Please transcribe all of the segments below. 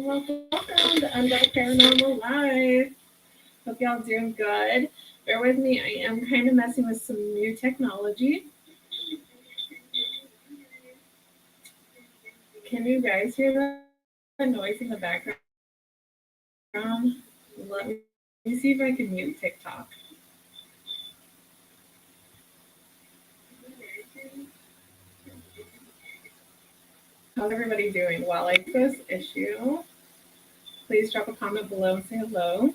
welcome to Unveil Paranormal Live. Hope y'all doing good. Bear with me, I am kind of messing with some new technology. Can you guys hear the noise in the background? Let me see if I can mute TikTok. How's everybody doing? While I do this issue, please drop a comment below and say hello.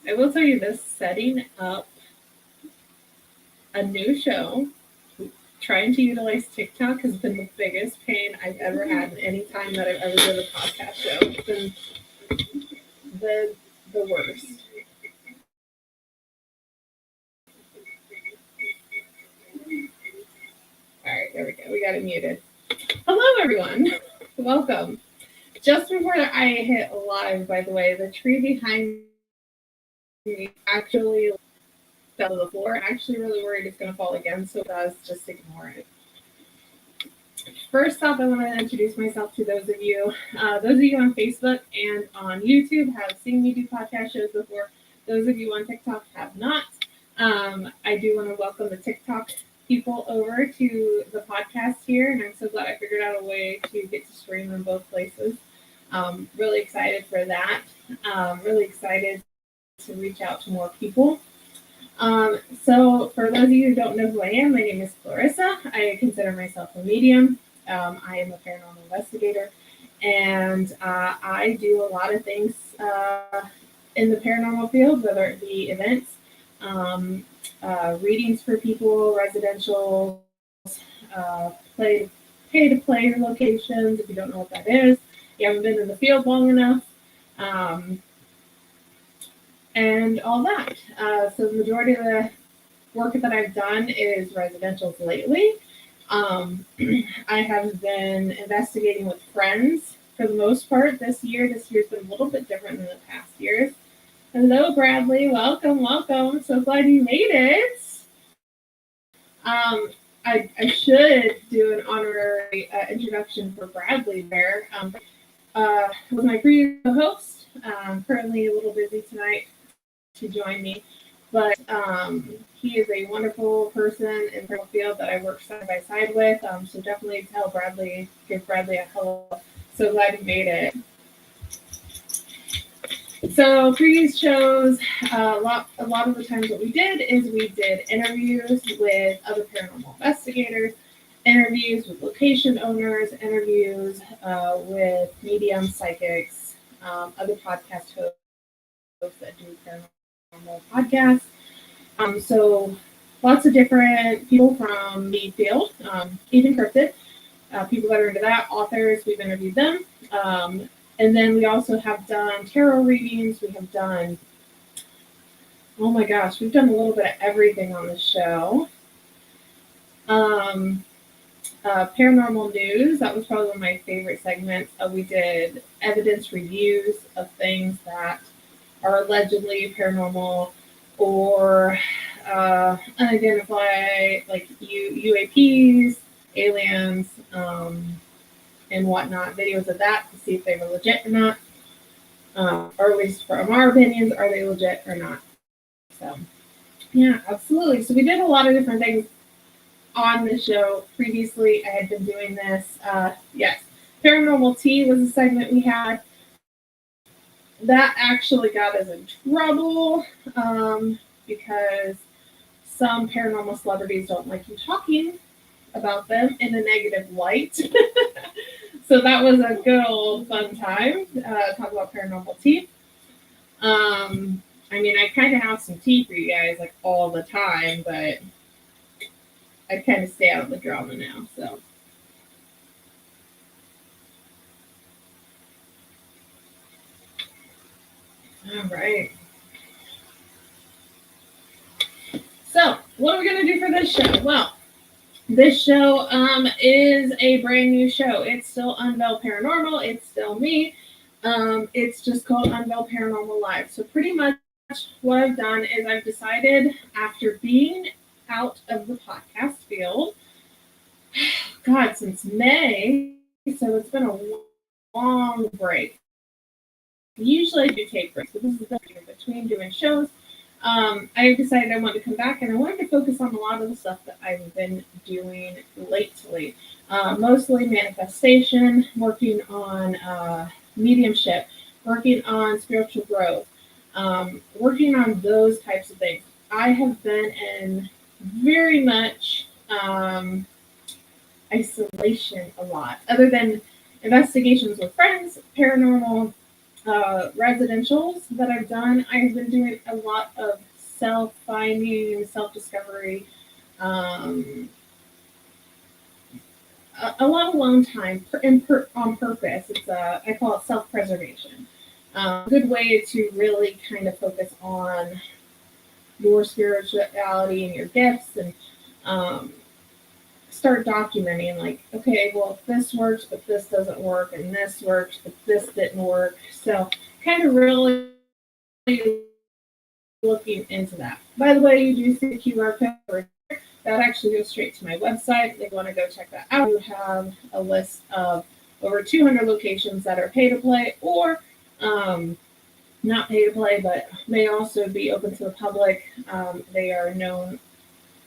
I will tell you this, setting up a new show, trying to utilize TikTok has been the biggest pain I've ever had in any time that I've ever done a podcast show. It's been the worst. All right, there we go. We got it muted. Hello, everyone. Welcome. Just before I hit live, by the way, the tree behind me actually fell to the floor. I'm actually really worried it's going to fall again, so it does, just ignore it. First off, I want to introduce myself to those of you on Facebook and on YouTube have seen me do podcast shows before. Those of you on TikTok have not. I do want to welcome the TikTok people over to the podcast here, and I'm so glad I figured out a way to get to stream in both places. Really excited for that. Really excited to reach out to more people. So for those of you who don't know who I am, my name is Clarissa. I consider myself a medium. I am a paranormal investigator, and I do a lot of things in the paranormal field, whether it be events, readings for people, residential, pay-to-play locations. If you don't know what that is, you haven't been in the field long enough. And all that. So the majority of the work that I've done is residentials lately. I have been investigating with friends for the most part this year. This year's been a little bit different than the past years. Hello, Bradley. Welcome. So glad you made it. I should do an honorary introduction for Bradley there. Was my previous host. Currently a little busy tonight to join me, but he is a wonderful person in the field that I work side by side with. So definitely give Bradley a hello. So glad he made it. So previous shows, a lot of the times what we did is we did interviews with other paranormal investigators, interviews with location owners, interviews with mediums, psychics, other podcast hosts that do paranormal podcasts. So lots of different people from the field, even cryptid, people that are into that, authors, we've interviewed them. And then we also have done tarot readings. We have done, oh my gosh, we've done a little bit of everything on the show. Paranormal news, that was probably one of my favorite segments. We did evidence reviews of things that are allegedly paranormal or unidentified, like UAPs, aliens, and whatnot. Videos of that to see if they were legit or not, or at least from our opinions, are they legit or not? So, yeah, absolutely. So we did a lot of different things on the show. Previously, I had been doing this. Yes, Paranormal Tea was a segment we had. That actually got us in trouble because some paranormal celebrities don't like you talking about them in a negative light. So that was a good old fun time. Talk about paranormal tea. I mean, I kind of have some tea for you guys like all the time, but I kind of stay out of the drama now. So. All right. So, what are we going to do for this show? Well, this show is a brand new show. It's still Unveil Paranormal. It's still me. It's just called Unveil Paranormal Live. So pretty much what I've done is I've decided, after being out of the podcast field, God, since May, so it's been a long break. Usually I do take breaks, but this is in between doing shows. I decided I wanted to come back, and I wanted to focus on a lot of the stuff that I've been doing lately. Mostly manifestation, working on mediumship, working on spiritual growth, working on those types of things. I have been in very much isolation a lot, other than investigations with friends, paranormal residentials that I've done. I have been doing a lot of self-finding, self-discovery, a lot of alone time on purpose. It's I call it self-preservation. A good way to really kind of focus on your spirituality and your gifts, and start documenting, like, okay, well, this works, but this doesn't work, and this works, but this didn't work. So kind of really looking into that. By the way, you do see the QR code. That actually goes straight to my website. If you want to go check that out, you have a list of over 200 locations that are pay to play, or not pay to play, but may also be open to the public. They are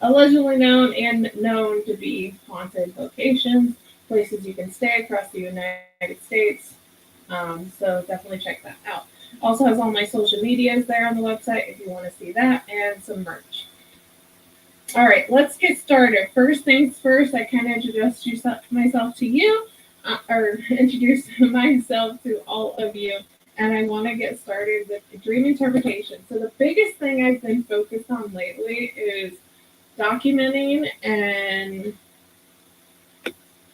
allegedly known to be haunted locations, places you can stay across the United States. So definitely check that out. Also has all my social medias there on the website if you want to see that, and some merch. All right, let's get started. First things first, I kind of introduced myself to you, or introduced myself to all of you, and I want to get started with dream interpretation. So the biggest thing I've been focused on lately is documenting and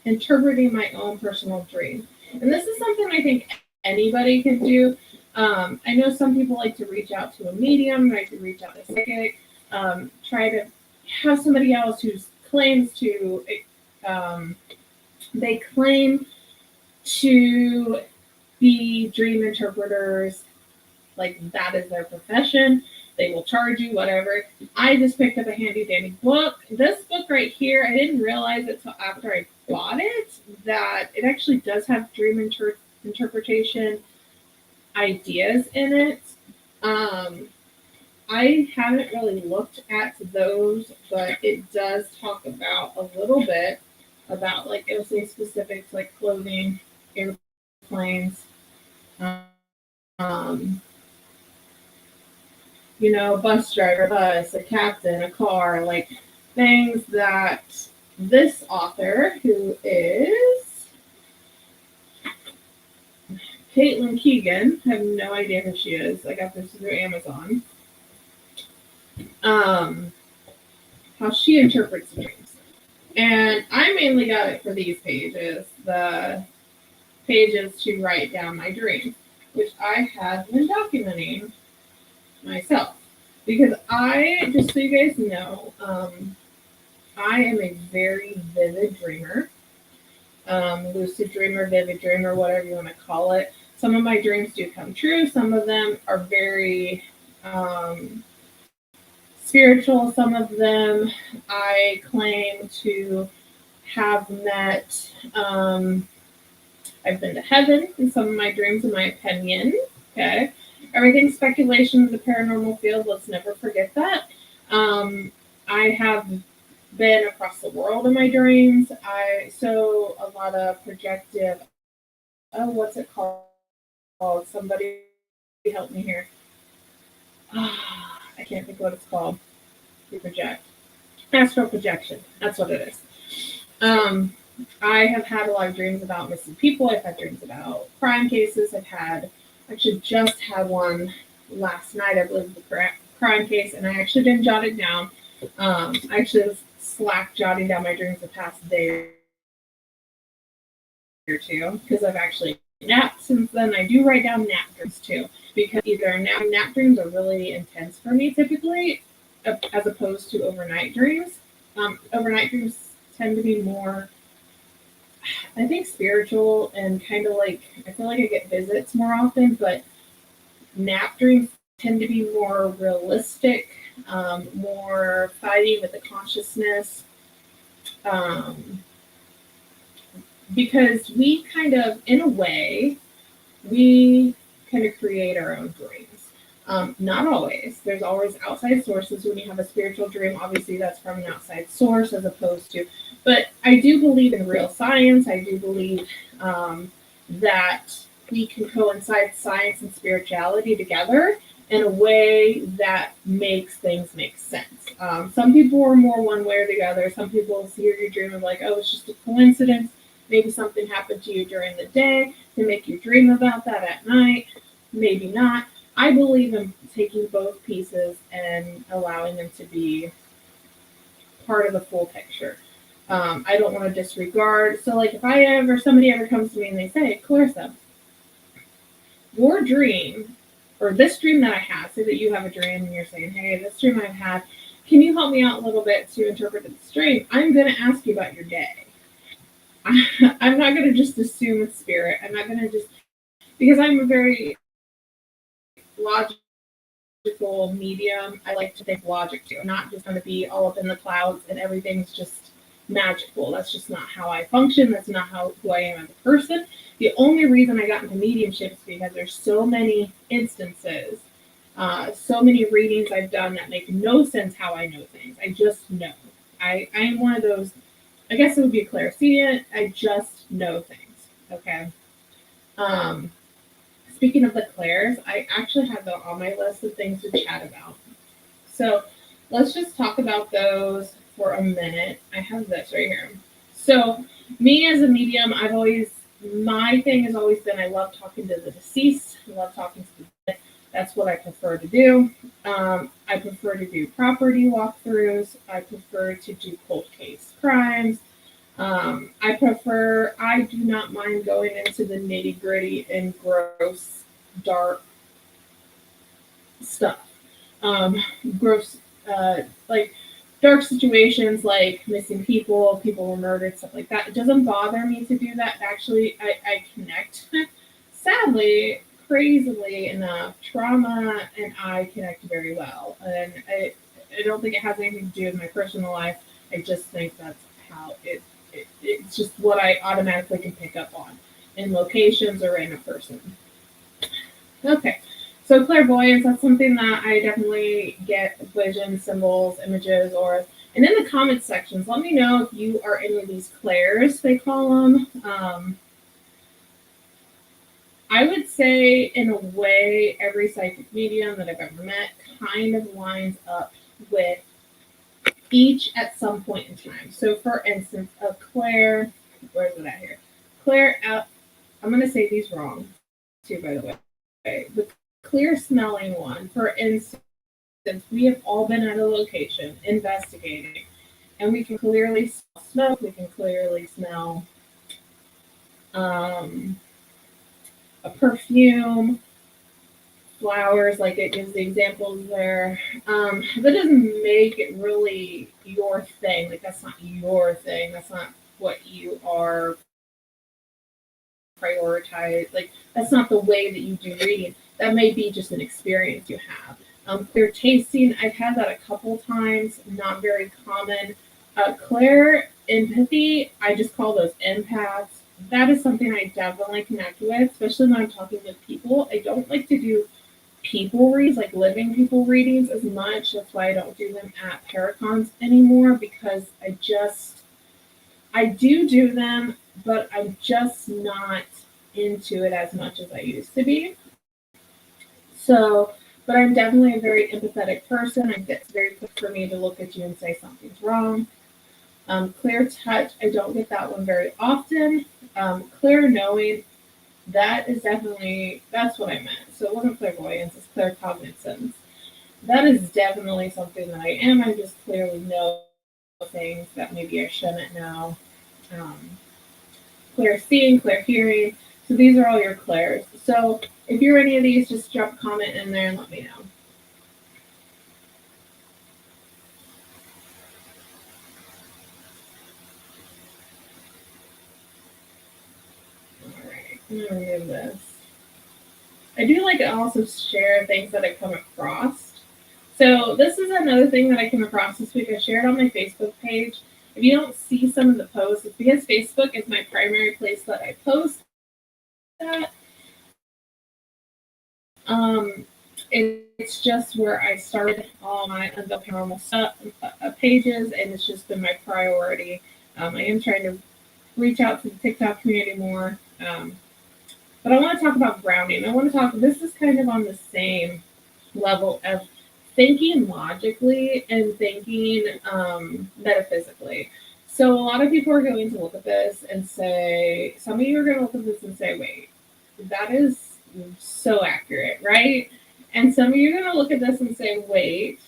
interpreting my own personal dream. And this is something I think anybody can do. I know some people like to reach out to a medium, like to reach out to a psychic, try to have somebody else who claims to, they claim to be dream interpreters, like that is their profession. They will charge you, whatever. I just picked up a handy dandy book. This book right here, I didn't realize it till after I bought it, that it actually does have dream interpretation ideas in it. I haven't really looked at those, but it does talk about a little bit about, like, it'll say specifics like clothing, airplanes, bus driver, a captain, a car, like things that this author, who is Caitlin Keegan, I have no idea who she is. I got this through Amazon. How she interprets dreams. And I mainly got it for these pages, the pages to write down my dreams, which I have been documenting myself. Because just so you guys know, I am a very vivid dreamer. Lucid dreamer, vivid dreamer, whatever you want to call it. Some of my dreams do come true. Some of them are very spiritual. Some of them I claim to have met. I've been to heaven in some of my dreams, in my opinion. Okay. Everything's speculation in the paranormal field. Let's never forget that. I have been across the world in my dreams. So a lot of projective. Oh, what's it called? Somebody help me here. I can't think what it's called. You project. Astral projection. That's what it is. I have had a lot of dreams about missing people. I've had dreams about crime cases. Actually just had one last night. I believe the crime case, and I actually didn't jot it down. I actually was slack jotting down my dreams the past day or two, because I've actually napped since then. I do write down nap dreams too, because either nap dreams are really intense for me typically, as opposed to overnight dreams. Overnight dreams tend to be more, I think spiritual and kind of like, I feel like I get visits more often, but nap dreams tend to be more realistic, more fighting with the consciousness, um, because we kind of, in a way, we kind of create our own dreams. Not always. There's always outside sources. When you have a spiritual dream, obviously that's from an outside source as opposed to. But I do believe in real science. I do believe that we can coincide science and spirituality together in a way that makes things make sense. Some people are more one way or the other. Some people hear your dream and like, oh, it's just a coincidence. Maybe something happened to you during the day to make you dream about that at night. Maybe not. I believe in taking both pieces and allowing them to be part of the full picture. I don't want to disregard. So, like, if somebody ever comes to me and they say, Clarissa, your dream, or this dream that I had, say that you have a dream and you're saying, hey, this dream I've had, can you help me out a little bit to interpret this dream? I'm going to ask you about your day. I'm not going to just assume it's spirit. I'm not going to just, because I'm a very logical medium. I like to think logic too. I'm not just going to be all up in the clouds and everything's just magical. That's just not how I function. That's not who I am as a person. The only reason I got into mediumship is because there's so many instances, so many readings I've done that make no sense how I know things. I just know. I am one of those, I guess it would be a clairsentient. I just know things. Okay. Speaking of the clairs, I actually have them on my list of things to chat about. So let's just talk about those for a minute. I have this right here. So me as a medium, my thing has always been I love talking to the deceased. I love talking to the dead. That's what I prefer to do. I prefer to do property walkthroughs. I prefer to do cold case crimes. I do not mind going into the nitty gritty and gross, dark stuff. Gross, like dark situations like missing people, people were murdered, stuff like that. It doesn't bother me to do that. Actually, I connect. Sadly, crazily enough, trauma and I connect very well. And I don't think it has anything to do with my personal life. I just think that's how it's just what I automatically can pick up on in locations or in a person. Okay, so clairvoyance, that's something that I definitely get visions, symbols, images, and in the comments sections, let me know if you are any of these clairs, they call them. I would say, in a way, every psychic medium that I've ever met kind of lines up with each at some point in time. So, for instance, a clair, where is it at here? Clair out. I'm going to say these wrong, too, by the way. The clear smelling one, for instance, we have all been at a location investigating, and we can clearly smell smoke. We can clearly smell a perfume, flowers, like it gives the examples there. That doesn't make it really your thing. Like, that's not your thing. That's not what you are prioritized. Like, that's not the way that you do reading. That may be just an experience you have. Clear tasting, I've had that a couple times, not very common. Clear empathy, I just call those empaths. That is something I definitely connect with, especially when I'm talking with people. I don't like to do people reads, like living people readings, as much. That's why I don't do them at Paracons anymore, because I do them, but I'm just not into it as much as I used to be. So, but I'm definitely a very empathetic person. It's very quick for me to look at you and say something's wrong. Clear touch, I don't get that one very often. Clear knowing, that's what I meant. So it wasn't clairvoyance, it's claircognizance. That is definitely something that I am. I just clearly know things that maybe I shouldn't know. Clear seeing, clear hearing. So these are all your clairs. So if you're any of these, just drop a comment in there and let me know. I'm gonna remove this. I do like to also share things that I come across. So this is another thing that I came across this week. I shared on my Facebook page. If you don't see some of the posts, it's because Facebook is my primary place that I post at. Um, it's just where I started all my Unveil Paranormal stuff, pages, and it's just been my priority. I am trying to reach out to the TikTok community more. But I want to talk about grounding. I want to talk, this is kind of on the same level of thinking logically and thinking metaphysically. So a lot of people are going to look at this and say, some of you are going to look at this and say, wait, that is so accurate, right? And some of you are going to look at this and say, wait,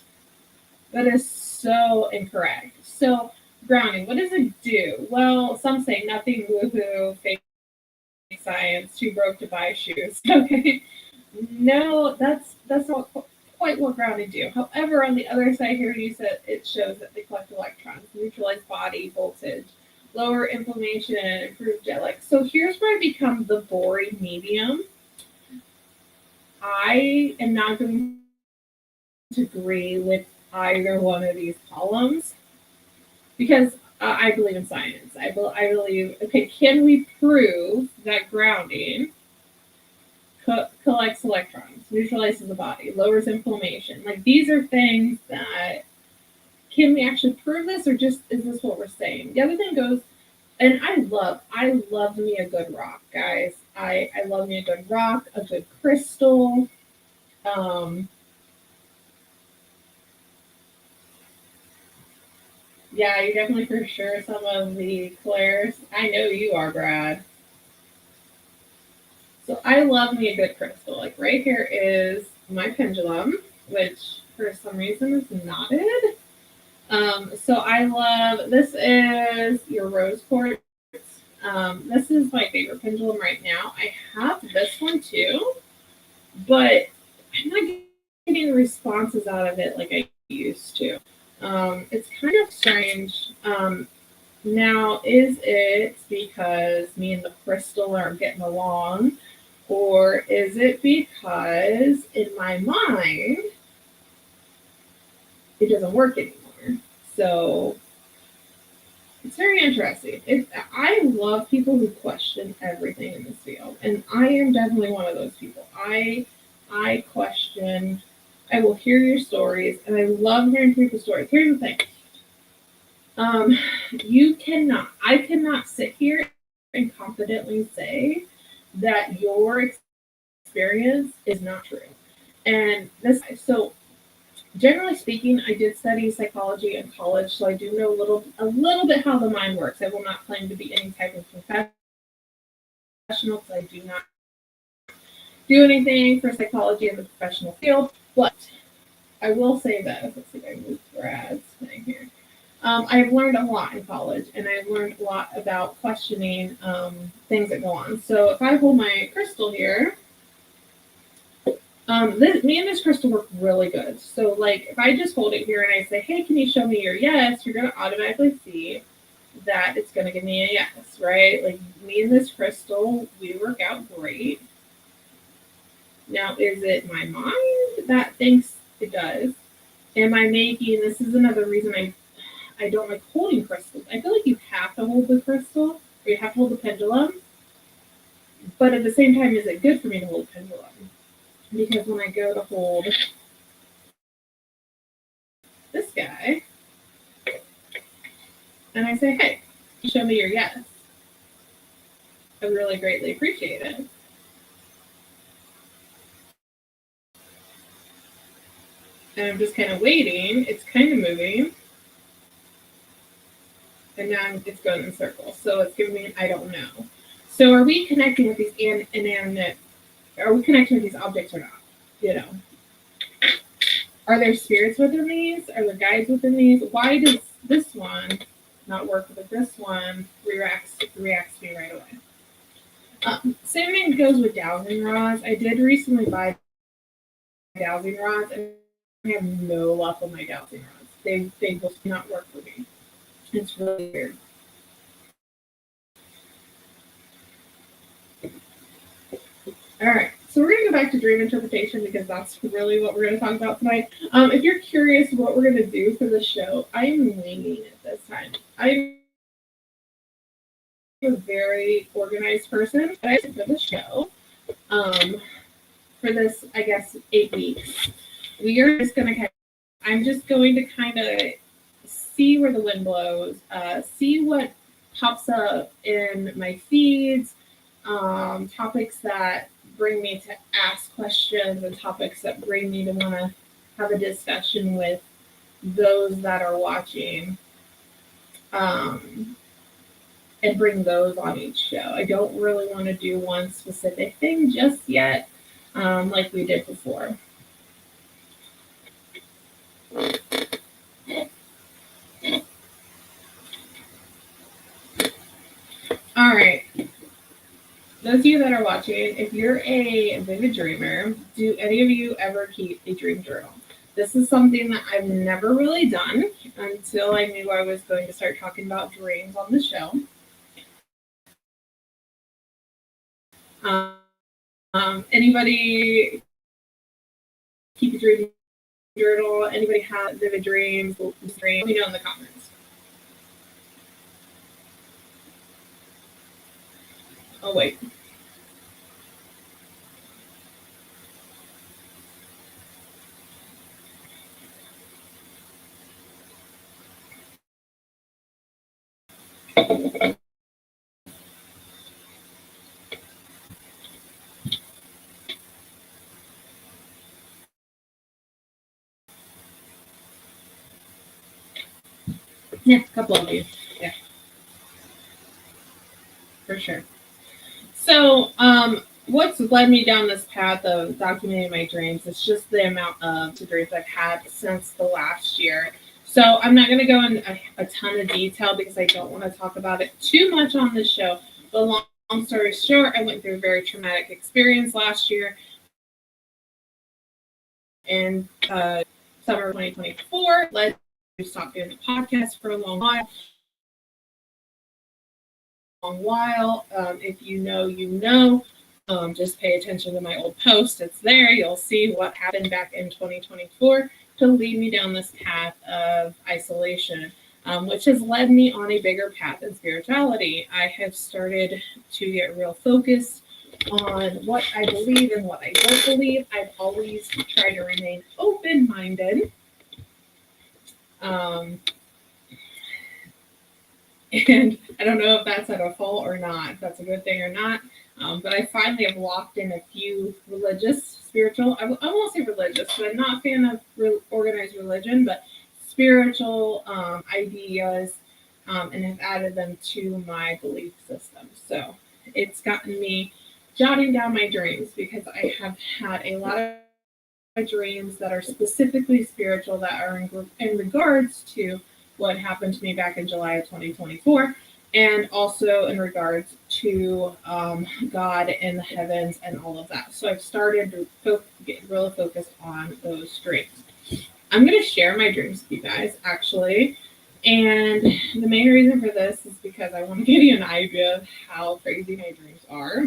that is so incorrect. So grounding, what does it do? Well, some say nothing, woohoo, fake science, too broke to buy shoes. Okay. No, that's not quite what grounding do. However, on the other side here, you said it shows that they collect electrons, neutralize body voltage, lower inflammation, improve jet lag. So here's where I become the boring medium. I am not going to agree with either one of these columns because I believe in science. I believe, okay, can we prove that grounding collects electrons, neutralizes the body, lowers inflammation? Like, these are things that, can we actually prove this, or just is this what we're saying? The other thing goes, and I love me a good rock, guys. I love me a good rock, a good crystal. Yeah, you're definitely for sure some of the Claire's. I know you are, Brad. So I love me a good crystal. Like right here is my pendulum, which for some reason is knotted. So I love, this is your rose quartz. This is my favorite pendulum right now. I have this one too, but I'm not getting responses out of it like I used to. It's kind of strange. Now, is it because me and the crystal aren't getting along? Or is it because in my mind it doesn't work anymore? So it's very interesting. I love people who question everything in this field, and I am definitely one of those people. I question. I will hear your stories, and I love hearing people's stories. Here's the thing. I cannot sit here and confidently say that your experience is not true. And so generally speaking, I did study psychology in college, so I do know a little bit how the mind works. I will not claim to be any type of professional, because I do not do anything for psychology in the professional field. But I will say this. Let's see if I can move Brad's thing here. I've learned a lot in college, and I've learned a lot about questioning things that go on. So if I hold my crystal here, me and this crystal work really good. So like if I just hold it here and I say, hey, can you show me your yes, you're going to automatically see that it's going to give me a yes, right? Like me and this crystal, we work out great. Now, is it my mind that thinks it does? Am I making, this is another reason I don't like holding crystals. I feel like you have to hold the crystal, or you have to hold the pendulum. But at the same time, is it good for me to hold a pendulum? Because when I go to hold this guy, and I say, hey, show me your yes, I really greatly appreciate it. And I'm just kind of waiting. It's kind of moving. And now it's going in circles. So it's giving me an I don't know. So are we connecting with these inanimate, are we connecting with these objects or not? You know, are there spirits within these? Are there guides within these? Why does this one not work, but this one reacts to me right away? Same thing goes with dowsing rods. I did recently buy dowsing rods, and I have no luck with my dowsing rods. They will not work for me. It's really weird. All right. So we're going to go back to dream interpretation because that's really what we're going to talk about tonight. If you're curious what we're going to do for the show, I am winging it this time. I'm a very organized person. But I for the show, um, for this, I guess, 8 weeks, we are just going to. I'm just going to kind of see where the wind blows, see what pops up in my feeds, topics that bring me to ask questions, and topics that bring me to want to have a discussion with those that are watching, um, and bring those on each show. I don't really want to do one specific thing just yet, like we did before. All right. Those of you that are watching, if you're a vivid dreamer, do any of you ever keep a dream journal? This is something that I've never really done until I knew I was going to start talking about dreams on the show. Anybody keep a dream journal? Anybody have vivid dreams? Let me know in the comments. Oh, wait. Yeah, a couple of you. Yeah, for sure. So, what's led me down this path of documenting my dreams is just the amount of dreams I've had since the last year. So, I'm not going to go in a ton of detail because I don't want to talk about it too much on this show. But long story short, I went through a very traumatic experience last year in summer of 2024. Led to stop doing the podcast for a long while. If you know, you know. Just pay attention to my old post. It's there. You'll see what happened back in 2024 to lead me down this path of isolation, which has led me on a bigger path in spirituality. I have started to get real focused on what I believe and what I don't believe. I've always tried to remain open minded. Um, And I don't know if that's at a fault or not, if that's a good thing or not. But I finally have locked in a few religious, spiritual, I won't say religious, but I'm not a fan of organized religion, but spiritual ideas, and have added them to my belief system. So it's gotten me jotting down my dreams because I have had a lot of dreams that are specifically spiritual that are in regards to what happened to me back in July of 2024, and also in regards to God and the heavens and all of that. So I've started to get really focused on those dreams. I'm going to share my dreams with you guys, actually. And the main reason for this is because I want to give you an idea of how crazy my dreams are.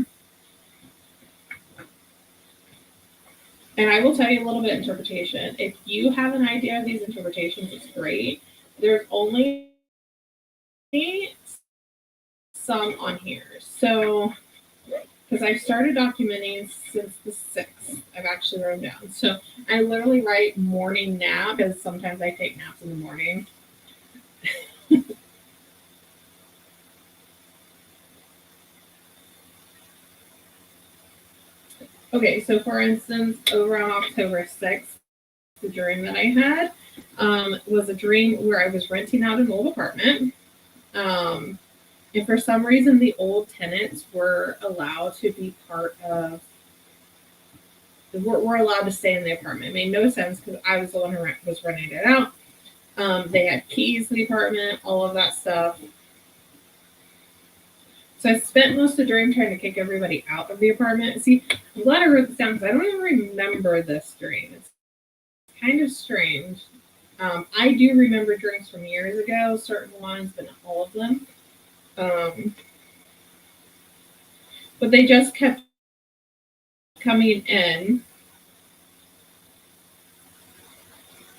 And I will tell you a little bit of interpretation. If you have an idea of these interpretations, it's great. There's only some on here. So, because I've started documenting since the 6th, I've actually wrote down. So I literally write morning nap because sometimes I take naps in the morning. Okay, so for instance, over on October 6th, the dream that I had was a dream where I was renting out an old apartment. And for some reason, the old tenants were allowed to be part of, were allowed to stay in the apartment. It made no sense because I was the one who was renting it out. They had keys to the apartment, all of that stuff. So I spent most of the dream trying to kick everybody out of the apartment. See, I'm glad I wrote this down because I don't even remember this dream. It's kind of strange. I do remember dreams from years ago, certain ones, but not all of them. But they just kept coming in.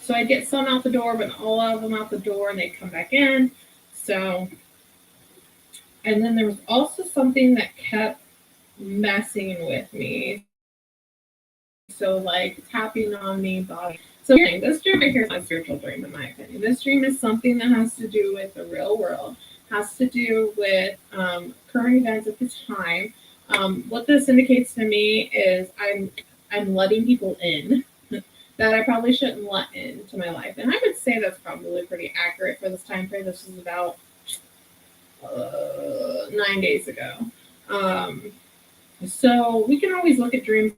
So I'd get some out the door, but all of them out the door, and they'd come back in. So, and then there was also something that kept messing with me. So, like tapping on me, body. So, this dream right here is my spiritual dream, in my opinion. This dream is something that has to do with the real world, has to do with current events at the time. What this indicates to me is I'm letting people in that I probably shouldn't let into my life, and I would say that's probably pretty accurate for this time frame. This is about 9 days ago. Um, so we can always look at dreams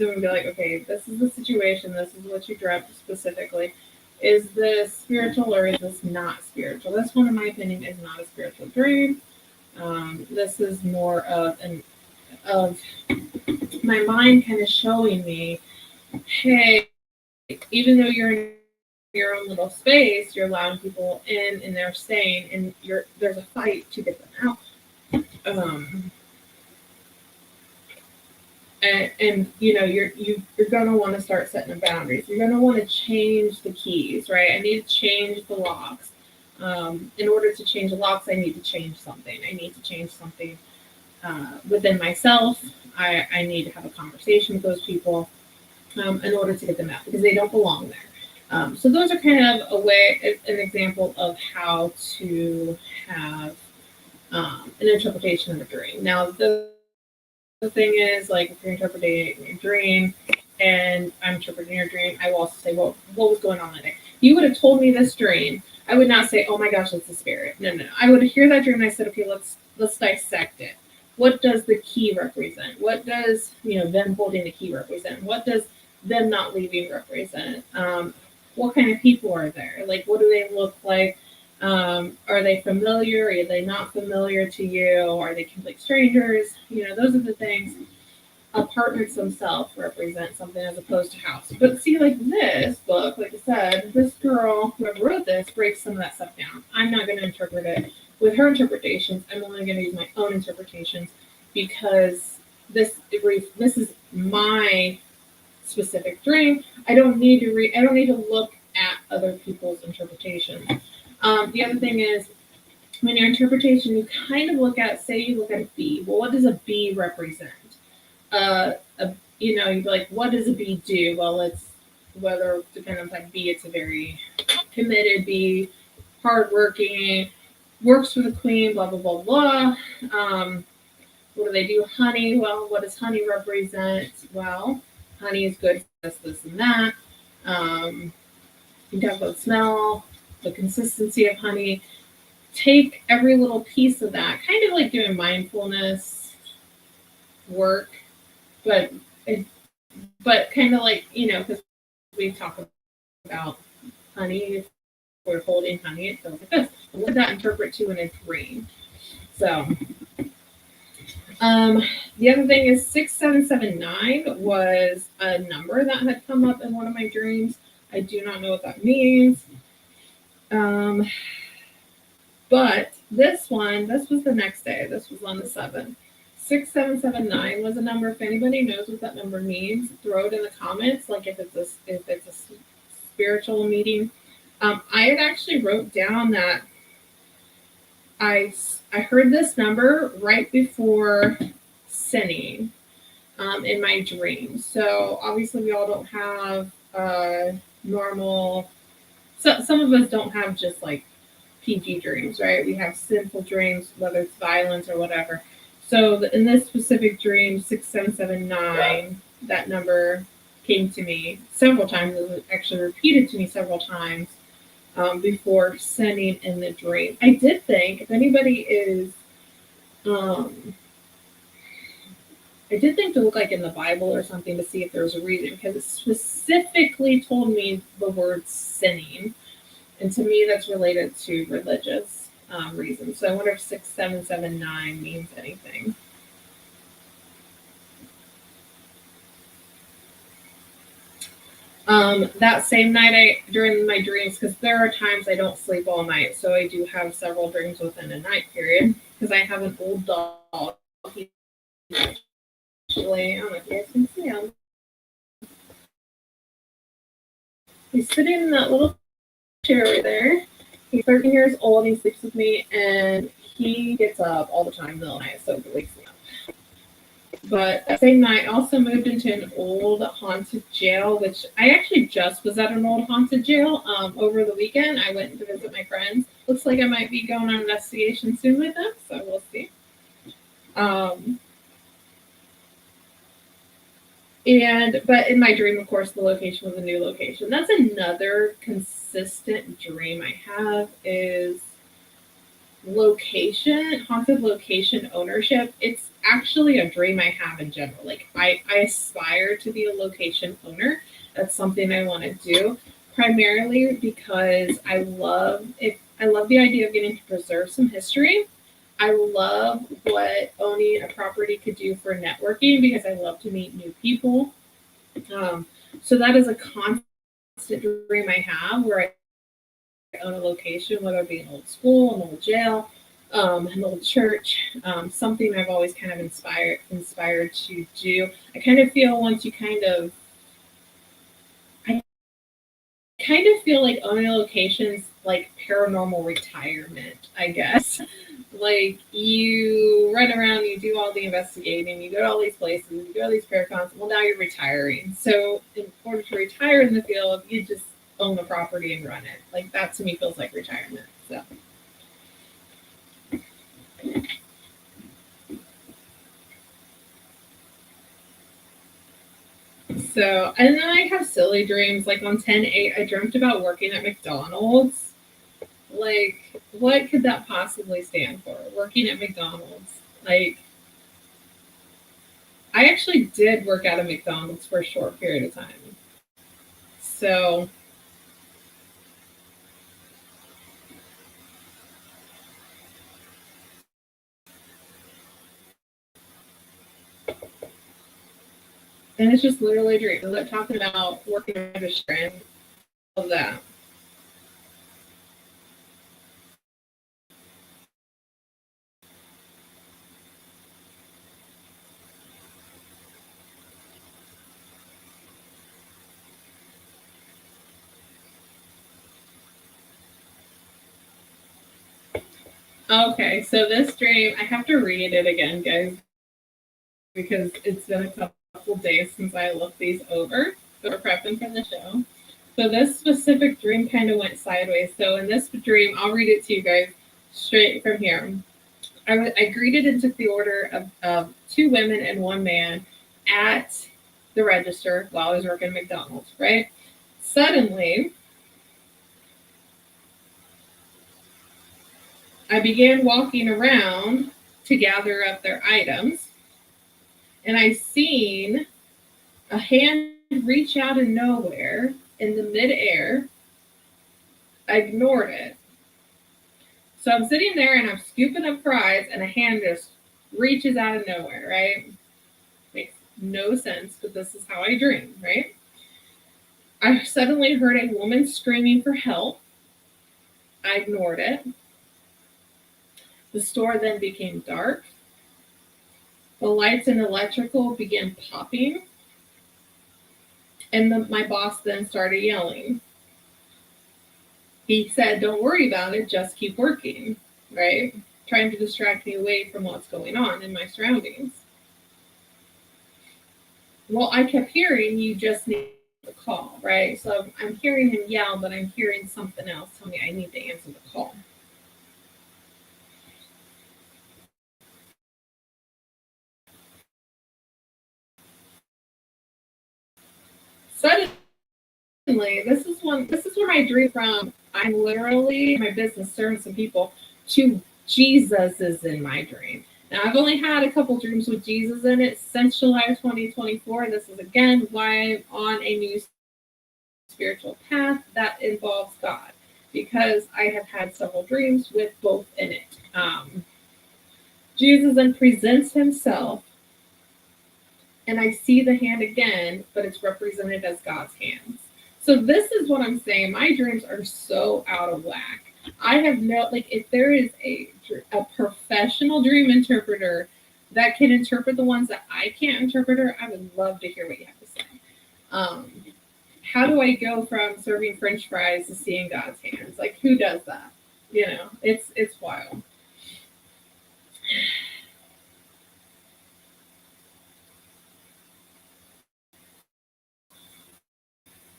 and be like, okay, this is the situation. This is what you dreamt specifically. Is this spiritual or is this not spiritual? This one, in my opinion, is not a spiritual dream. This is more of my mind kind of showing me, hey, even though you're in your own little space, you're allowing people in and they're staying, and there's a fight to get them out. And you know you're gonna want to start setting boundaries. You're gonna want to change the keys, right? I need to change the locks. In order to change the locks, I need to change something. I need to change something within myself. I need to have a conversation with those people in order to get them out because they don't belong there. So those are kind of an example of how to have an interpretation of a dream. Now, the thing is, like, if you're interpreting your dream and I'm interpreting your dream, I will also say, well, what was going on that day? You would have told me this dream. I would not say, oh my gosh, that's a spirit. No. I would hear that dream and I said, okay, let's dissect it. What does the key represent? What does, them holding the key represent? What does them not leaving represent? What kind of people are there? Like, what do they look like? Are they familiar? Are they not familiar to you? Are they complete strangers? Those are the things. Apartments themselves represent something as opposed to house. But see, like this book, like I said, this girl, whoever wrote this, breaks some of that stuff down. I'm not going to interpret it with her interpretations. I'm only going to use my own interpretations because this is my specific dream. I don't need to look at other people's interpretations. The other thing is, when your interpretation, you kind of look at a bee. Well, what does a bee represent? You'd be like, what does a bee do? Well, depending on the type of bee, it's a very committed bee, hardworking, works for the queen, blah, blah, blah, blah. What do they do? Honey. Well, what does honey represent? Well, honey is good for this, and that. You talk about smell, the consistency of honey. Take every little piece of that, kind of like doing mindfulness work, but kind of like, because we talk about honey, if we're holding honey, it feels like this. What does that interpret to in a dream? So, the other thing is 6779 was a number that had come up in one of my dreams. I do not know what that means. But this was the next day. This was on the 7th. 6779 was a number. If anybody knows what that number means, throw it in the comments. Like if it's a spiritual meeting. I had actually wrote down that I heard this number right before sinning in my dream. So obviously we all don't have normal. So some of us don't have just like PG dreams, right? We have sinful dreams, whether it's violence or whatever. So in this specific dream, 6779, that number came to me several times. It was actually repeated to me several times before sinning in the dream. I did think, if anybody is, I did think to look like in the Bible or something to see if there was a reason, because it specifically told me the word sinning. And to me, that's related to religious reasons. So I wonder if 6779 means anything. That same night, during my dreams, because there are times I don't sleep all night, so I do have several dreams within a night period, because I have an old dog. He's actually, I don't know if you guys can see him. He's sitting in that little chair right there. He's 13 years old. He sleeps with me, and he gets up all the time in the middle of the night, so it wakes me up. But that same night, I also moved into an old haunted jail, which I actually just was at an old haunted jail over the weekend. I went to visit my friends. Looks like I might be going on an investigation soon with them, so we'll see. Um, but in my dream, of course, the location was a new location. That's another consistent dream I have is haunted location ownership. It's actually a dream I have in general. Like I aspire to be a location owner. That's something I want to do primarily because I love the idea of getting to preserve some history. I love what owning a property could do for networking because I love to meet new people. So that is a constant dream I have where I own a location, whether it be an old school, an old jail, an old church, something I've always kind of inspired to do. I kind of feel I kind of feel like owning a location's like paranormal retirement, I guess. Like you run around, you do all the investigating, you go to all these places, you go to these prayer cons. Well, now you're retiring. So in order to retire in the field, you just own the property and run it. Like that to me feels like retirement. And then I have silly dreams. Like on 10/8, I dreamt about working at McDonald's. Like, what could that possibly stand for? Working at McDonald's. Like, I actually did work at a McDonald's for a short period of time. So, and it's just literally a dream. They're talking about working at a strand of that. Okay, so this dream, I have to read it again, guys, because it's been a couple days since I looked these over. So we're prepping for the show. So this specific dream kind of went sideways. So in this dream, I'll read it to you guys straight from here. I greeted and took the order of two women and one man at the register while I was working at McDonald's, right? Suddenly, I began walking around to gather up their items, and I seen a hand reach out of nowhere in the midair. I ignored it. So I'm sitting there and I'm scooping up fries, and a hand just reaches out of nowhere, right? Makes no sense, but this is how I dream, right? I suddenly heard a woman screaming for help. I ignored it. The store then became dark. The lights and electrical began popping. And my boss then started yelling. He said, "Don't worry about it, just keep working," right? Trying to distract me away from what's going on in my surroundings. Well, I kept hearing, "You just need the call," right? So I'm hearing him yell, but I'm hearing something else tell me I need to answer the call. Suddenly, this is where my dream from. I'm literally my business serving some people to Jesus is in my dream. Now I've only had a couple dreams with Jesus in it since July of 2024. This is again why I'm on a new spiritual path that involves God, because I have had several dreams with both in it. Jesus then presents himself, and I see the hand again, but it's represented as God's hands. So this is what I'm saying. My dreams are so out of whack. I have no, like, if there is a professional dream interpreter that can interpret the ones that I can't interpret, her, I would love to hear what you have to say. Um, how do I go from serving French fries to seeing God's hands? Like, who does that? You know, it's wild.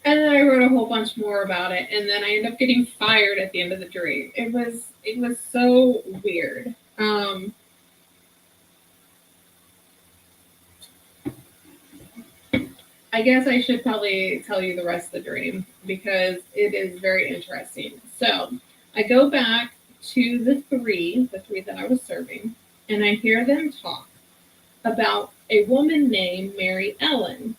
And then I wrote a whole bunch more about it, and then I ended up getting fired at the end of the dream. It was so weird. I guess I should probably tell you the rest of the dream because it is very interesting. So I go back to the three that I was serving, and I hear them talk about a woman named Mary Ellen.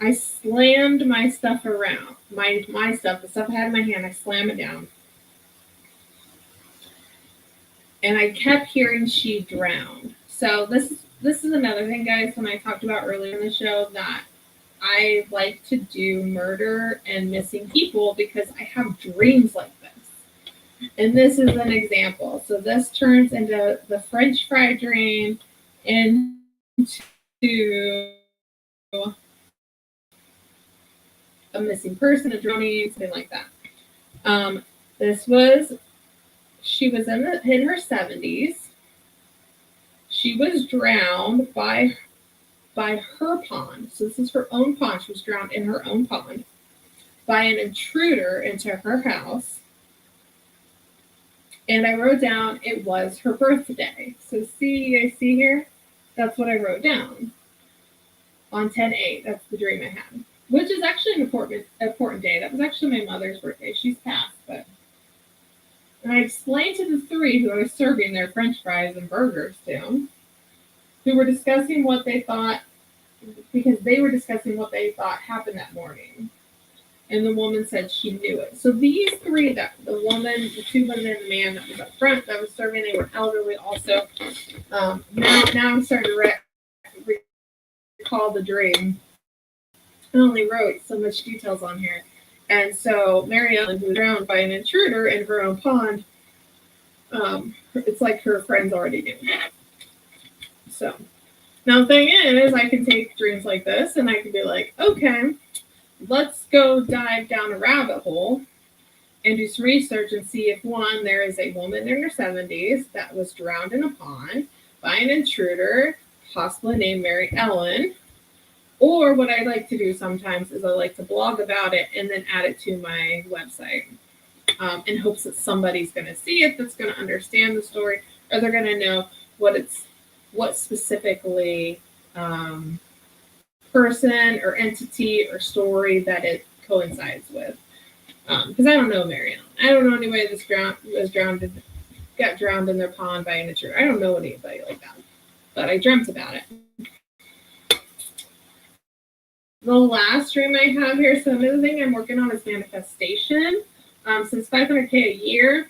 I slammed my stuff around, my stuff, the stuff I had in my hand, I slammed it down. And I kept hearing she drowned. So this is another thing, guys, when I talked about earlier in the show that I like to do murder and missing people because I have dreams like this. And this is an example. So this turns into the French fry dream into a missing person, a drowning, something like that. This was she was in her 70s. She was drowned by her pond. So this is her own pond. She was drowned in her own pond by an intruder into her house. And I wrote down it was her birthday. So see, you guys see here? That's what I wrote down on 10/8. That's the dream I had, which is actually an important day. That was actually my mother's birthday. She's passed, but. And I explained to the three who I was serving their French fries and burgers to, who were discussing what they thought, because they were discussing what they thought happened that morning. And the woman said she knew it. So these three, the woman, the two women, and the man that was up front that was serving, they were elderly also. Now I'm starting to recall the dream. I only wrote so much details on here. And so Mary Ellen, who was drowned by an intruder in her own pond, it's like her friends already knew. So now the thing is, I can take dreams like this and I can be like, okay, let's go dive down a rabbit hole and do some research and see if one, there is a woman in her 70s that was drowned in a pond by an intruder, possibly named Mary Ellen. Or what I like to do sometimes is I like to blog about it and then add it to my website in hopes that somebody's going to see it, that's going to understand the story, or they're going to know what specifically person or entity or story that it coincides with. Because I don't know Mary Ellen. I don't know anybody got drowned in their pond by an intruder. I don't know anybody like that. But I dreamt about it. The last dream I have here, so another thing I'm working on is manifestation. Since $500K a year,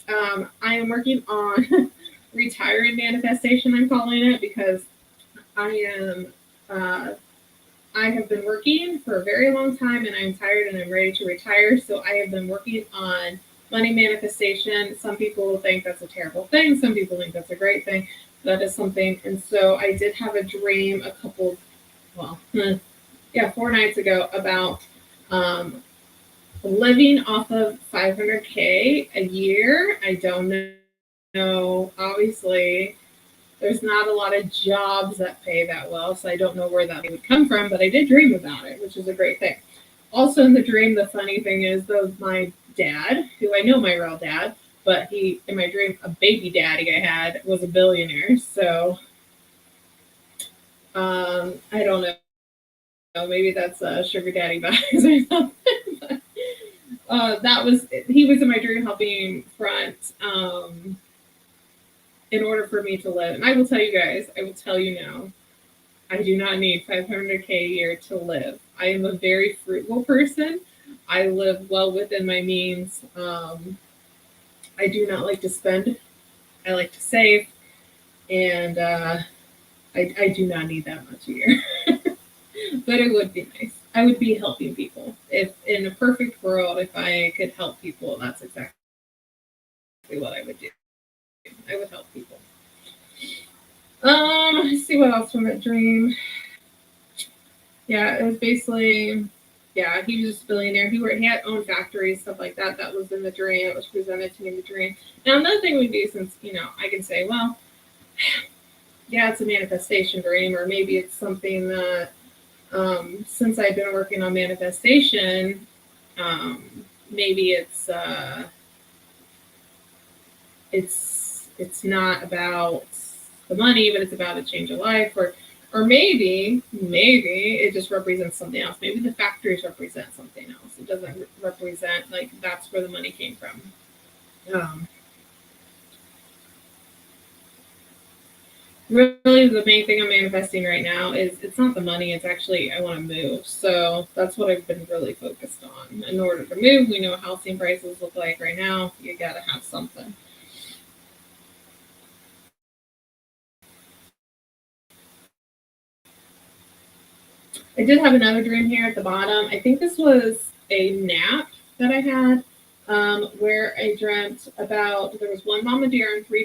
I am working on retiring manifestation, I'm calling it, because I have been working for a very long time and I'm tired and I'm ready to retire. So I have been working on money manifestation. Some people think that's a terrible thing. Some people think that's a great thing. That is something. And so I did have a dream 4 nights ago about living off of $500K a year. I don't know. Obviously, there's not a lot of jobs that pay that well, so I don't know where that would come from, but I did dream about it, which is a great thing. Also in the dream, the funny thing is, though, my dad, who I know my real dad, but he, in my dream, a baby daddy I had was a billionaire. So I don't know. Maybe that's a sugar daddy vibes or something. He was in my dream helping front in order for me to live. And I will tell you guys, I will tell you now, I do not need $500K a year to live. I am a very frugal person. I live well within my means. I do not like to spend. I like to save. And I do not need that much a year. But it would be nice. I would be helping people. If in a perfect world, if I could help people, that's exactly what I would do. I would help people. Let's see what else from that dream. Yeah, it was basically, yeah, he was just a billionaire. He had owned factories, stuff like that. That was in the dream. It was presented to me in the dream. Now, another thing we do, since, I can say, well, yeah, it's a manifestation dream, or maybe it's something that, since I've been working on manifestation, maybe it's not about the money, but it's about a change of life, or maybe it just represents something else. Maybe the factories represent something else. It doesn't represent, like, that's where the money came from. Really, the main thing I'm manifesting right now is it's not the money. It's actually I want to move. So that's what I've been really focused on. In order to move, we know housing prices look like right now. You got to have something. I did have another dream here at the bottom. I think this was a nap that I had, where I dreamt about there was one mama deer and three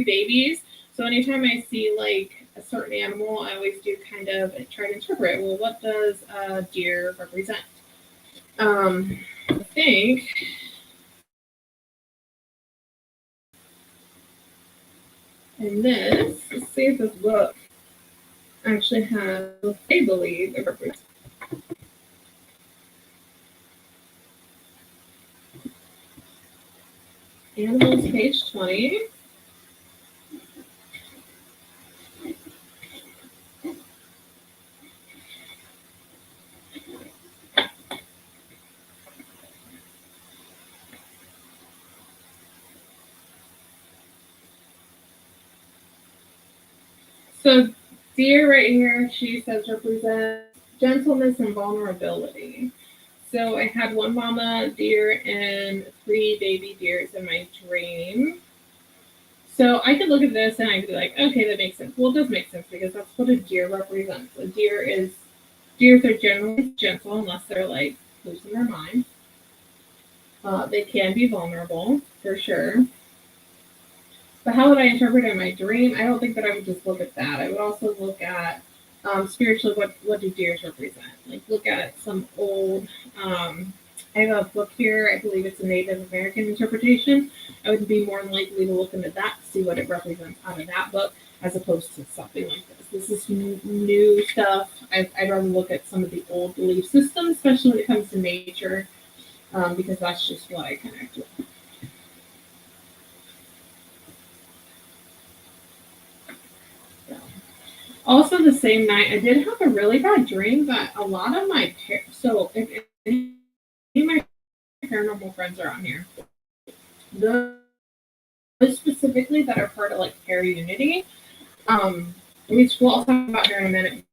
babies. So anytime I see like a certain animal, I always do kind of try to interpret. Well, what does a deer represent? I think. And this, let's see if this book actually has, they believe it represents. Animals, page 20. So deer right here, she says represents gentleness and vulnerability. So I had one mama deer and three baby deers in my dream. So I could look at this and I could be like, okay, that makes sense. Well, it does make sense because that's what a deer represents. Deers are generally gentle unless they're like losing their mind. They can be vulnerable for sure. But how would I interpret it in my dream? I don't think that I would just look at that. I would also look at spiritually what do deers represent. Like look at some old. I have a book here. I believe it's a Native American interpretation. I would be more than likely to look into that to see what it represents out of that book, as opposed to something like this. This is new stuff. I'd rather look at some of the old belief systems, especially when it comes to nature, because that's just what I connect with. Also, the same night, I did have a really bad dream that a lot of my so if any of my paranormal friends are on here, those specifically that are part of like Unity, which we'll talk about here in a minute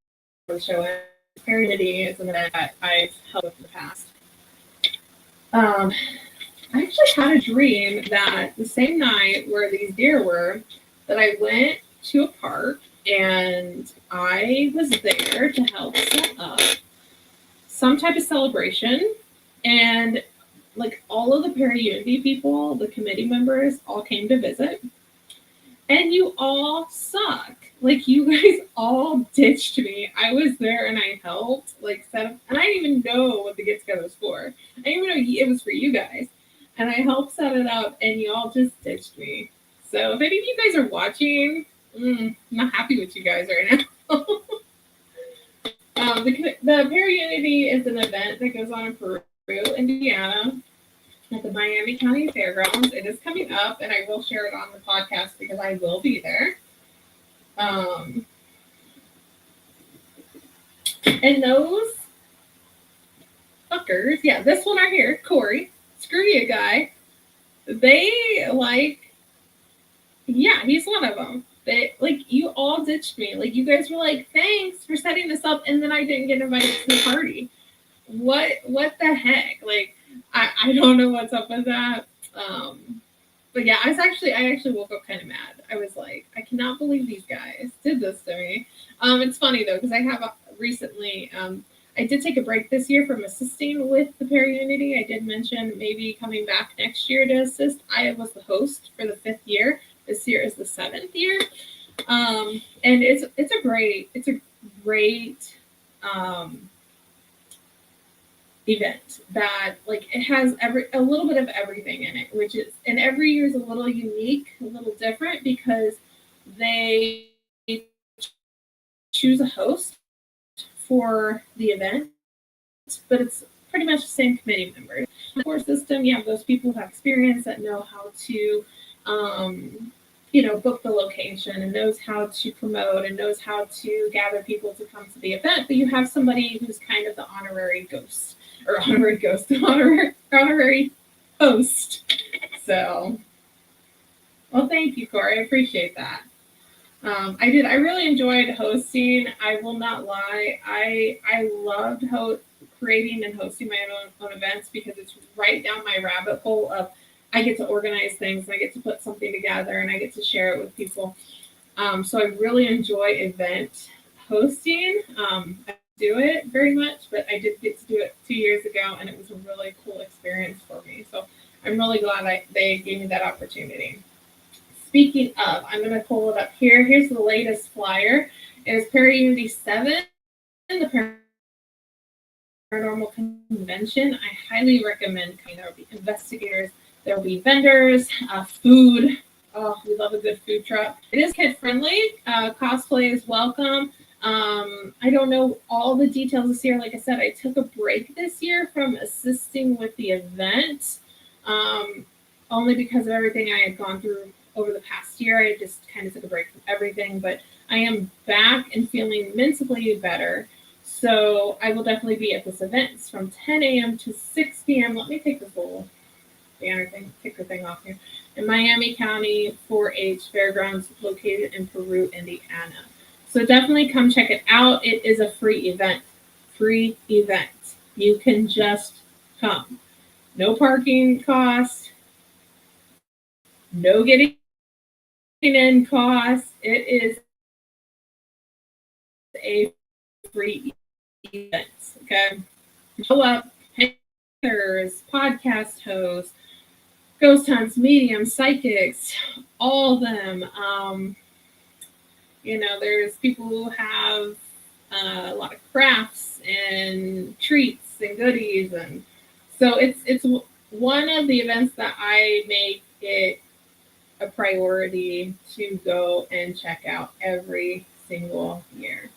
before the show ends. Unity is an event that I've held with in the past. I actually had a dream that the same night where these deer were, that I went to a park and I was there to help set up some type of celebration. And like all of the Unity people, the committee members, all came to visit. And you all suck. Like you guys all ditched me. I was there and I helped like set up, and I didn't even know what the get together was for. I didn't even know it was for you guys. And I helped set it up and you all just ditched me. So if any of you guys are watching, I'm not happy with you guys right now. The Unity is an event that goes on in Peru, Indiana, at the Miami County Fairgrounds. It is coming up, and I will share it on the podcast because I will be there. And those fuckers, yeah, this one right here, Corey, screw you, guy. They like, yeah, he's one of them. They like you all ditched me. Like you guys were like, thanks for setting this up, and then I didn't get invited to the party. What the heck? Like I don't know what's up with that. But yeah, I actually woke up kind of mad. I was like, I cannot believe these guys did this to me. It's funny though because I have recently I did take a break this year from assisting with the Para Unity. I did mention maybe coming back next year to assist. I was the host for the 5th year. This year is the 7th year. And it's a great event that, like, it has a little bit of everything in it, which is, and every year is a little unique, a little different, because they choose a host for the event, but it's pretty much the same committee members. The core system, you have those people who have experience that know how to book the location and knows how to promote and knows how to gather people to come to the event. But you have somebody who's kind of the honorary host. So, well, thank you, Corey. I appreciate that. I really enjoyed hosting. I will not lie. I loved creating and hosting my own events, because it's right down my rabbit hole of, I get to organize things, and I get to put something together, and I get to share it with people. So I really enjoy event hosting. I do it very much, but I did get to do it 2 years ago, and it was a really cool experience for me. So I'm really glad they gave me that opportunity. Speaking of, I'm going to pull it up here. Here's the latest flyer. It is Para Unity 7, the Paranormal Convention. I highly recommend coming. There will be investigators, there will be vendors, food. Oh, we love a good food truck. It is kid friendly. Cosplay is welcome. I don't know all the details this year. Like I said, I took a break this year from assisting with the event, only because of everything I had gone through over the past year. I just kind of took a break from everything, but I am back and feeling mentally better. So I will definitely be at this event. It's from 10 a.m. to 6 p.m. Let me take this little banner thing, sticker thing off here. In Miami County 4-H Fairgrounds, located in Peru, Indiana. So definitely come check it out. It is a free event. You can just come. No parking cost. No getting in cost. It is a free event. Okay. Show up, painters, podcast hosts, ghost hunts, mediums, psychics, all of them. There's people who have a lot of crafts and treats and goodies, and so it's one of the events that I make it a priority to go and check out every single year.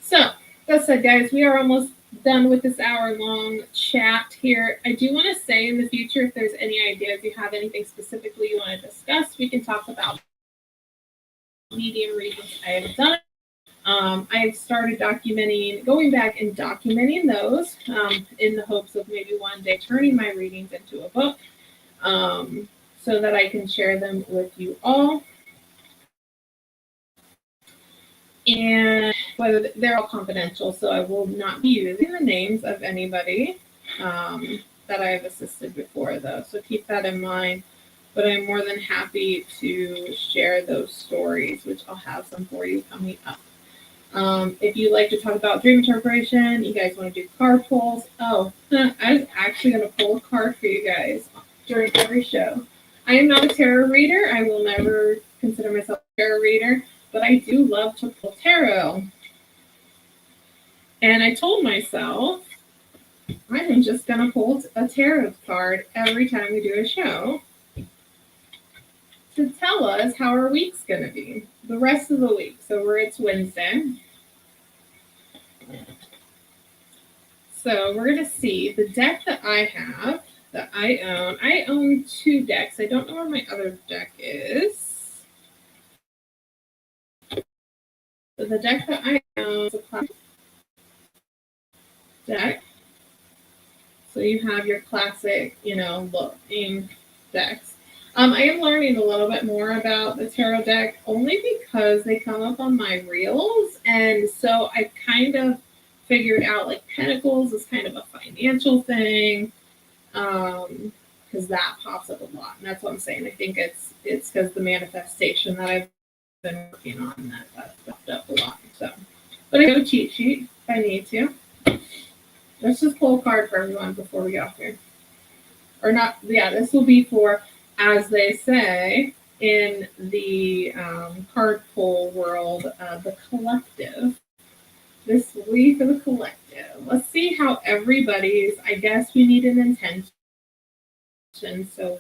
So that said, guys, we are almost done with this hour-long chat here. I do want to say, in the future, if there's any ideas, you have anything specifically you want to discuss, we can talk about medium readings. I have done. I have started going back and documenting those in the hopes of maybe one day turning my readings into a book, so that I can share them with you all. And whether they're all confidential, so I will not be using the names of anybody that I have assisted before, though. So keep that in mind. But I'm more than happy to share those stories, which I'll have some for you coming up. If you like to talk about dream interpretation, you guys want to do card pulls. Oh, I was actually going to pull a card for you guys during every show. I am not a tarot reader. I will never consider myself a tarot reader, but I do love to pull tarot. And I told myself, I am just going to pull a tarot card every time we do a show to tell us how our week's going to be, the rest of the week. So it's Wednesday. So we're going to see the deck that I have, that I own. I own 2 decks. I don't know where my other deck is. So the deck that I own is a classic deck. So you have your classic, looking decks. I am learning a little bit more about the tarot deck only because they come up on my reels. And so I kind of figured out, like, Pentacles is kind of a financial thing, because that pops up a lot. And that's what I'm saying. I think it's because the manifestation that I've been working on, that's popped up a lot. So But I have a cheat sheet if I need to. Let's just pull a card for everyone before we get off here. Or not, yeah, this will be for, as they say in the card pull world, the collective. This will be for the collective. Let's see how everybody's, I guess we need an intention. So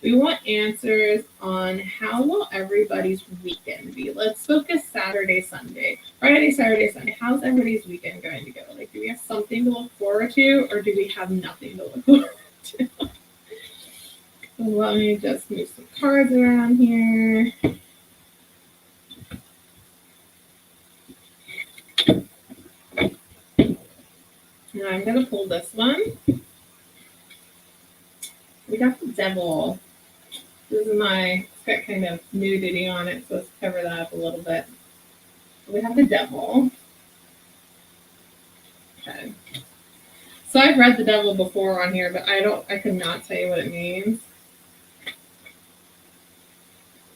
we want answers on how will everybody's weekend be. Let's focus Saturday, Sunday. Friday, Saturday, Sunday. How's everybody's weekend going to go? Like, do we have something to look forward to, or do we have nothing to look forward to? So let me just move some cards around here. Now I'm going to pull this one. We got the Devil. This is it's got kind of nudity on it, so let's cover that up a little bit. We have the Devil. Okay. So I've read the Devil before on here, but I could not tell you what it means.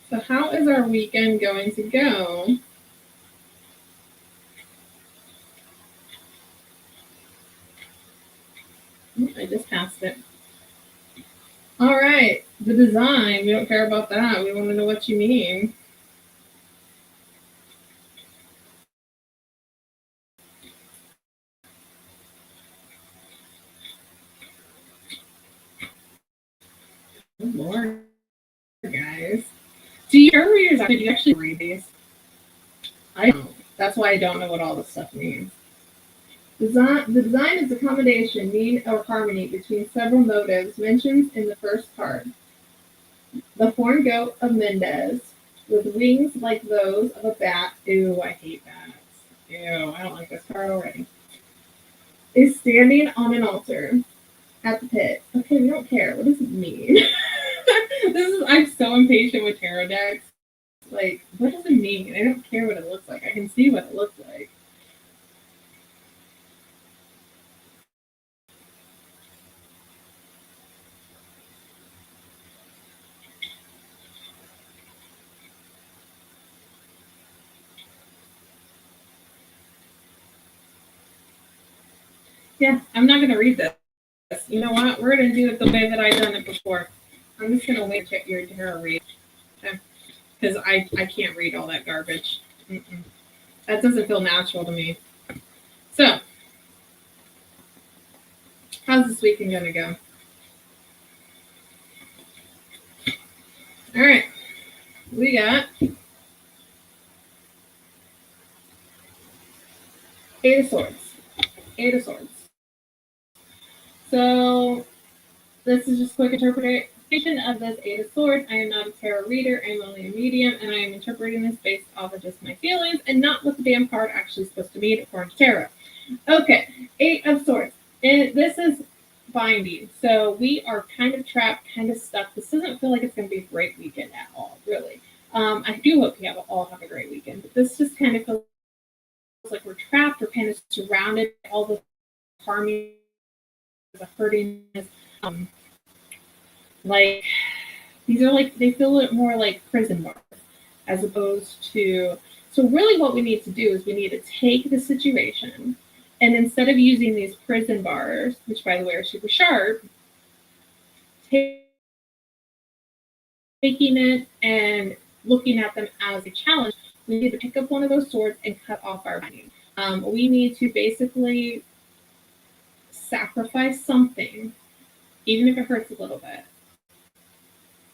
So how is our weekend going to go? I just passed it. All right, the design, we don't care about that. We want to know what you mean. Oh, Lord, guys. Do you actually read these? I don't. That's why I don't know what all this stuff means. The design is a combination, mean or harmony between several motives mentioned in the first card. The horned goat of Mendez, with wings like those of a bat. Ew, I hate bats. Ew, I don't like this card already. Is standing on an altar at the pit. Okay, we don't care. What does it mean? I'm so impatient with tarot decks. Like, what does it mean? I don't care what it looks like. I can see what it looks like. Yeah, I'm not going to read this. You know what? We're going to do it the way that I've done it before. I'm just going to wait to your tarot read. Because I can't read all that garbage. Mm-mm. That doesn't feel natural to me. So, how's this weekend going to go? All right. We got Eight of Swords. Eight of Swords. So, this is just quick interpretation of this Eight of Swords. I am not a tarot reader. I am only a medium, and I am interpreting this based off of just my feelings and not what the damn card actually is supposed to mean according to tarot. Okay, Eight of Swords. This is binding. So we are kind of trapped, kind of stuck. This doesn't feel like it's going to be a great weekend at all, really. I do hope you all have a great weekend, but this just kind of feels like we're trapped. We're kind of surrounded by all the harming, the hurting. Like, these are like, they feel a bit more like prison bars as opposed to, so really what we need to do is we need to take the situation, and instead of using these prison bars, which by the way are super sharp, taking it and looking at them as a challenge, we need to pick up one of those swords and cut off our binding. We need to basically sacrifice something, even if it hurts a little bit,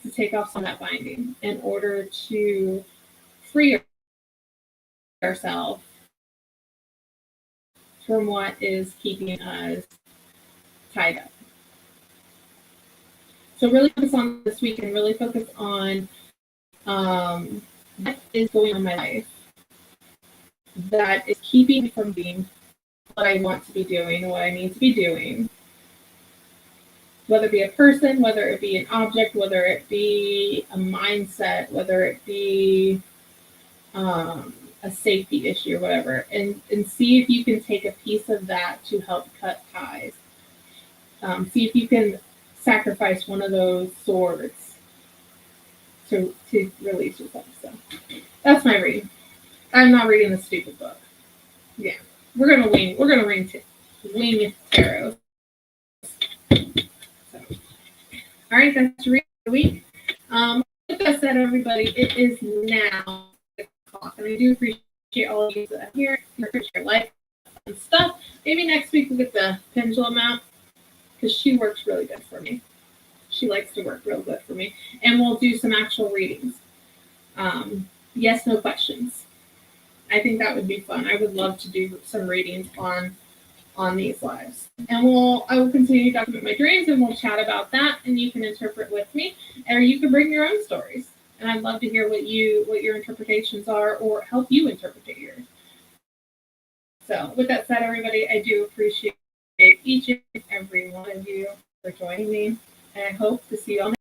to take off some of that binding in order to free ourselves from what is keeping us tied up. So really focus on this week and really focus on what is going on in my life that is keeping me from being what I want to be doing, what I need to be doing. Whether it be a person, whether it be an object, whether it be a mindset, whether it be a safety issue or whatever, and see if you can take a piece of that to help cut ties. See if you can sacrifice one of those swords to release yourself. So that's my reading. I'm not reading the stupid book. Yeah, we're gonna wing. We're gonna wing tarot. So, all right, that's your read of the week. With that said, everybody, it is now 6 o'clock, and I do appreciate all of you that are here. I appreciate your life and stuff. Maybe next week we'll get the pendulum out because she works really good for me. She likes to work real good for me, and we'll do some actual readings. Yes, no questions. I think that would be fun. I would love to do some readings on these lives. And I will continue to document my dreams and we'll chat about that and you can interpret with me or you can bring your own stories. And I'd love to hear what your interpretations are or help you interpret yours. So with that said, everybody, I do appreciate each and every one of you for joining me. And I hope to see you all